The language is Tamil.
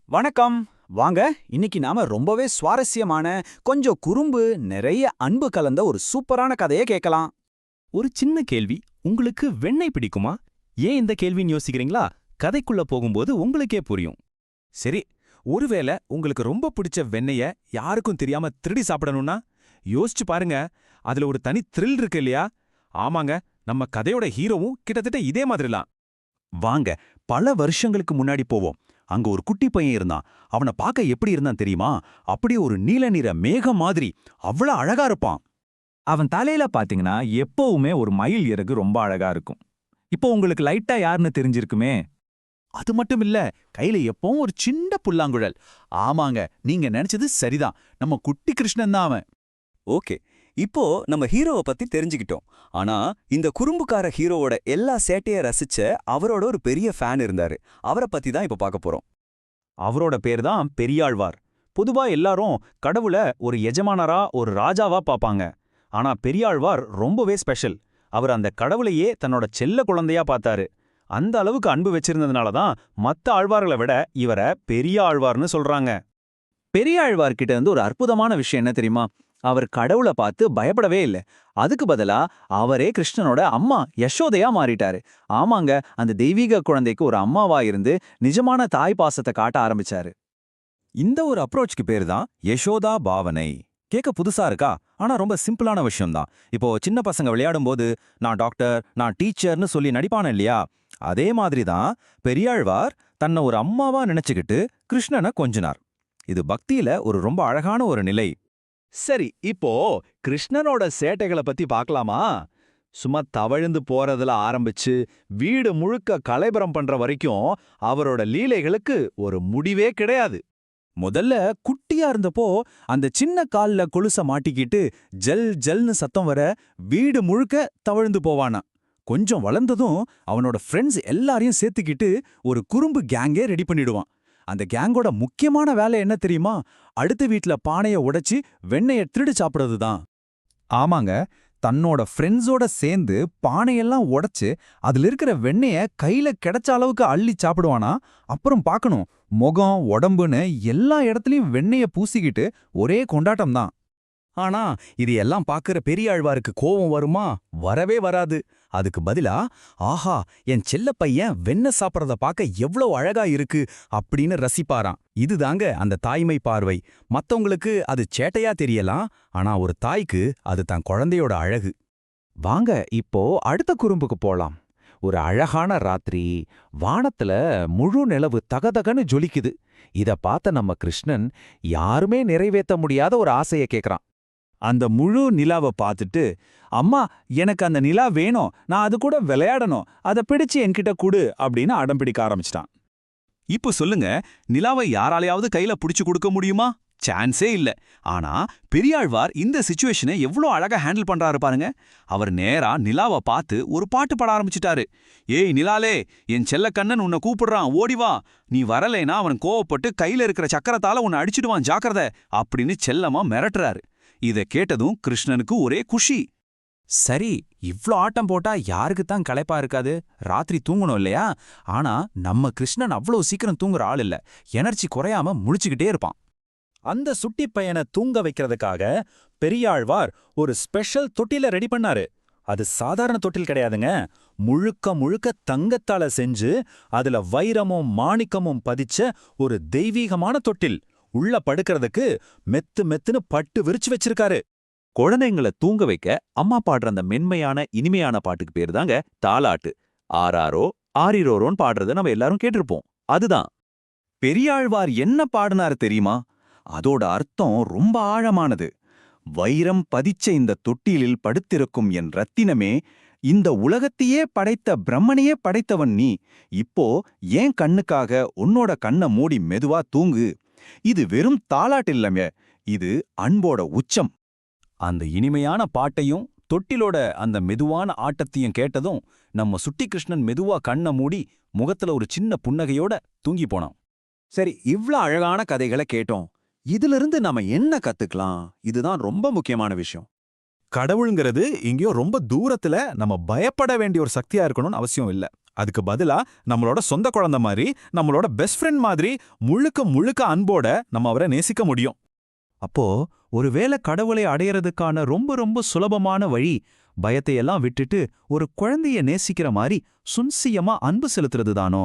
வணக்கம். வாங்க, இன்னைக்கு நாம ரொம்பவே சுவாரஸ்யமான, கொஞ்சம் குறும்பு, நிறைய அன்பு கலந்த ஒரு சூப்பரான கதையை கேட்கலாம். ஒரு சின்ன கேள்வி, உங்களுக்கு வெண்ணெய் பிடிக்குமா? ஏன் இந்த கேள்வின்னு யோசிக்கிறீங்களா? கதைக்குள்ள போகும்போது உங்களுக்கே புரியும். சரி, ஒருவேளை உங்களுக்கு ரொம்ப பிடிச்ச வெண்ணெய யாருக்கும் தெரியாம திருடி சாப்பிடணும்னா யோசிச்சு பாருங்க. அதுல ஒரு தனி த்ரில் இருக்கு இல்லையா? ஆமாங்க, நம்ம கதையோட ஹீரோவும் கிட்டத்தட்ட இதே மாதிரிலாம். வாங்க, பல வருஷங்களுக்கு முன்னாடி போவோம். அங்க ஒரு குட்டி பையன் இருந்தான். அவனை பார்க்க எப்படி இருந்தான் தெரியுமா? அப்படியே ஒரு நீல நிற மேகம் மாதிரி. அவ்வளவு அழகா இருப்பான். அவன் தலையில பாத்தீங்கன்னா எப்பவுமே ஒரு மயில் இறகு ரொம்ப அழகா இருக்கும். இப்போ உங்களுக்கு லைட்டா யாருன்னு தெரிஞ்சிருக்குமே. அது மட்டும் இல்ல, கையில எப்பவும் ஒரு சின்ன புல்லாங்குழல். ஆமாங்க, நீங்க நினைச்சது சரிதான். நம்ம குட்டி கிருஷ்ணன் தான் அவன். ஓகே, இப்போ நம்ம ஹீரோவை பத்தி தெரிஞ்சுக்கிட்டோம். ஆனா இந்த குறும்புக்கார ஹீரோவோட எல்லா சேட்டைய ரசிச்ச அவரோட ஒரு பெரிய ஃபேன் இருந்தாரு. அவரை பத்தி தான் இப்ப பார்க்க போறோம். அவரோட பேர் தான் பெரியாழ்வார். பொதுவா எல்லாரும் கடவுள ஒரு எஜமானரா, ஒரு ராஜாவா பாப்பாங்க. ஆனா பெரியாழ்வார் ரொம்பவே ஸ்பெஷல். அவர் அந்த கடவுளையே தன்னோட செல்ல குழந்தையா பார்த்தாரு. அந்த அளவுக்கு அன்பு வச்சிருந்ததுனால தான் மத்த ஆழ்வார்களை விட இவரை பெரிய ஆழ்வார்னு சொல்றாங்க. பெரியாழ்வார்கிட்ட இருந்து ஒரு அற்புதமான விஷயம் என்ன தெரியுமா? அவர் கடவுளை பார்த்து பயப்படவே இல்லை. அதுக்கு பதிலா அவரே கிருஷ்ணனோட அம்மா யசோதையா மாறிட்டாரு. ஆமாங்க, அந்த தெய்வீக குழந்தைக்கு ஒரு அம்மாவா இருந்து நிஜமான தாய் பாசத்தை காட்ட ஆரம்பிச்சாரு. இந்த ஒரு அப்ரோச்சுக்கு பேர் தான் யசோதா பாவனை. கேட்க புதுசா இருக்கா? ஆனா ரொம்ப சிம்பிளான விஷயம்தான். இப்போ சின்ன பசங்க விளையாடும்போது நான் டாக்டர், நான் டீச்சர்னு சொல்லி நடிப்பான இல்லையா? அதே மாதிரி தான் பெரியாழ்வார் தன்னை ஒரு அம்மாவா நினைச்சுக்கிட்டு கிருஷ்ணனை கொஞ்சினார். இது பக்தியில ஒரு ரொம்ப அழகான ஒரு நிலை. சரி, இப்போ கிருஷ்ணனோட சேட்டைகளை பத்தி பார்க்கலாமா? சும்மா தவழ்ந்து போறதுல ஆரம்பிச்சு வீடு முழுக்க கலைபரம் பண்ற வரைக்கும் அவரோட லீலைகளுக்கு ஒரு முடிவே கிடையாது. முதல்ல குட்டியா இருந்தப்போ அந்த சின்ன கால்ல கொலுச மாட்டிக்கிட்டு ஜல் ஜல்னு சத்தம் வர வீடு முழுக்க தவழ்ந்து போவானா. கொஞ்சம் வளர்ந்ததும் அவனோட ஃப்ரெண்ட்ஸ் எல்லாரையும் சேர்த்துக்கிட்டு ஒரு குறும்பு கேங்கே ரெடி பண்ணிடுவான். அந்த கேங்கோட முக்கியமான வேலை என்ன தெரியுமா? அடுத்த வீட்ல பானைய உடைச்சு வெண்ணெய திருடி சாப்பிடுறது தான். ஆமாங்க, தன்னோட ஃப்ரெண்ட்ஸோட சேர்ந்து பானையெல்லாம் உடைச்சு அதுல இருக்கிற வெண்ணெய கையில கிடைச்ச அளவுக்கு அள்ளி சாப்பிடுவானா. அப்புறம் பார்க்கணும், முகம் உடம்புன்னு எல்லா இடத்துலயும் வெண்ணெய பூசிக்கிட்டு ஒரே கொண்டாட்டம் தான். ஆனா இது எல்லாம் பார்க்கிற பெரியாழ்வாருக்கு கோபம் வருமா? வரவே வராது. அதுக்கு பதிலா, ஆஹா, என் செல்ல பையன் வெண்ணெய் சாப்பிட்றத பார்க்க எவ்வளவு அழகா இருக்கு அப்படின்னு ரசிப்பாராம். இதுதாங்க அந்த தாய்மை பார்வை. மத்தவங்களுக்கு அது சேட்டையா தெரியலாம், ஆனா ஒரு தாய்க்கு அது தன் குழந்தையோட அழகு. வாங்க, இப்போ அடுத்த குறும்புக்கு போலாம். ஒரு அழகான ராத்திரி, வானத்துல முழு நிலவு தகதகன்னு ஜொலிக்குது. இத பார்த்த நம்ம கிருஷ்ணன் யாருமே நிறைவேற்ற முடியாத ஒரு ஆசைய கேக்குறான். அந்த முழு நிலாவை பார்த்துட்டு, அம்மா, எனக்கு அந்த நிலா வேணும், நான் அது கூட விளையாடணும், அதை பிடிச்சு என்கிட்ட குடு அப்படின்னு அடம் பிடிக்க ஆரம்பிச்சிட்டான். இப்போ சொல்லுங்க, நிலாவை யாராலையாவது கையில பிடிச்சு கொடுக்க முடியுமா? சான்ஸே இல்ல. ஆனா பெரியாழ்வார் இந்த சிச்சுவேஷனை எவ்வளோ அழகா ஹேண்டில் பண்றாரு பாருங்க. அவர் நேரா நிலாவை பார்த்து ஒரு பாட்டு பாட ஆரம்பிச்சிட்டாரு. ஏய் நிலாலே, என் செல்ல கண்ணன் உன்னை கூப்பிடுறான், ஓடிவா. நீ வரலைனா அவன் கோவப்பட்டு கையில இருக்கிற சக்கரத்தால உன்னை அடிச்சிடுவான், ஜாக்கிரத அப்படின்னு செல்லமா மிரட்டுறாரு. இத கேட்டதும் கிருஷ்ணனுக்கு ஒரே குஷி. சரி, இவ்ளோ ஆட்டம் போட்டா யாருக்கு தான் களைப்பா இருக்காது? ராத்திரி தூங்கணும் இல்லையா? ஆனா நம்ம கிருஷ்ணன் அவ்வளோ சீக்கிரம் தூங்குற ஆள் இல்ல. எனர்ஜி குறையாம முழிச்சுக்கிட்டே இருப்பான். அந்த சுட்டி பையனை தூங்க வைக்கிறதுக்காக பெரியாழ்வார் ஒரு ஸ்பெஷல் தொட்டில ரெடி பண்ணாரு. அது சாதாரண தொட்டில் கிடையாதுங்க. முழுக்க முழுக்க தங்கத்தால செஞ்சு அதுல வைரமும் மாணிக்கமும் பதிச்ச ஒரு தெய்வீகமான தொட்டில். உள்ள படுக்கிறதுக்கு மெத்து மெத்துன்னு பட்டு விரிச்சு வச்சிருக்காரு. குழந்தைங்களை தூங்க வைக்க அம்மா பாடுற அந்த மென்மையான இனிமையான பாட்டுக்கு பேரு தாங்க தாலாட்டு. ஆராரோ ஆரிரோரோன்னு பாடுறத நம்ம எல்லாரும் கேட்டிருப்போம். அதுதான். பெரியாழ்வார் என்ன பாடினார் தெரியுமா? அதோட அர்த்தம் ரொம்ப ஆழமானது. வைரம் பதிச்ச இந்த தொட்டிலில் படுத்திருக்கும் என் ரத்தினமே, இந்த உலகத்தையே படைத்த பிரம்மனையே படைத்தவன் நீ. இப்போ ஏன் கண்ணுக்காக உன்னோட கண்ணை மூடி மெதுவா தூங்கு. இது வெறும் தாலாட்டு இல்லங்க, இது அன்போட உச்சம். அந்த இனிமையான பாட்டையும் தொட்டிலோட அந்த மெதுவான ஆட்டத்தையும் கேட்டதும் நம்ம சுட்டி கிருஷ்ணன் மெதுவா கண்ணை மூடி முகத்துல ஒரு சின்ன புன்னகையோட தூங்கி போனான். சரி, இவ்ளோ அழகான கதைகளை கேட்டோம். இதிலிருந்து நாம என்ன கத்துக்கலாம்? இதுதான் ரொம்ப முக்கியமான விஷயம். கடவுளுங்கிறது எங்கேயோ ரொம்ப தூரத்துல நம்ம பயப்பட வேண்டிய ஒரு சக்தியா இருக்கணும்னு அவசியம் இல்ல. அதுக்கு பதிலா நம்மளோட சொந்த குழந்தை மாதிரி, நம்மளோட பெஸ்ட் ஃப்ரெண்ட் மாதிரி முழுக்க முழுக்க அன்போட நம்ம அவரை நேசிக்க முடியும். அப்போ ஒருவேளை கடவுளை அடையறதுக்கான ரொம்ப ரொம்ப சுலபமான வழி பயத்தையெல்லாம் விட்டுட்டு ஒரு குழந்தைய நேசிக்கிற மாதிரி சுன்சியமா அன்பு செலுத்துறது தானோ?